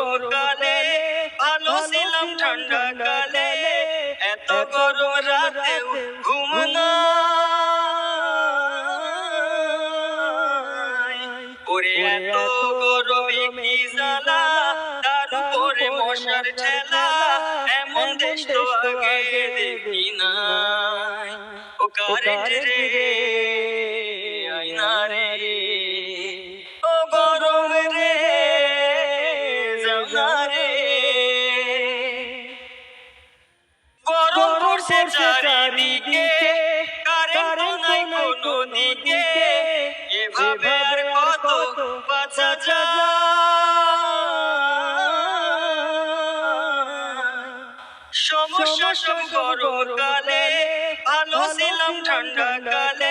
গরম কালে, ভালো ছিলাম ঠান্ডা কালে, এত গরম রাতেও ঘুম নাই। ওরে এত গরমে কি জ্বালা, তার উপরে মশার ঠেলা, এমন দেশ তো আগে দেখি নাই। ও কারেন্ট রে আয়না রে, ও গরম রে জানা রে, গরম পড়ছে চারিদিকে, কারেন্ট নাই কোনো দিকে, এভাবে আর কত বাঁচা যায়। সমস্যা সব গরম কালে, ভালো ছিলাম ঠান্ডা কালে,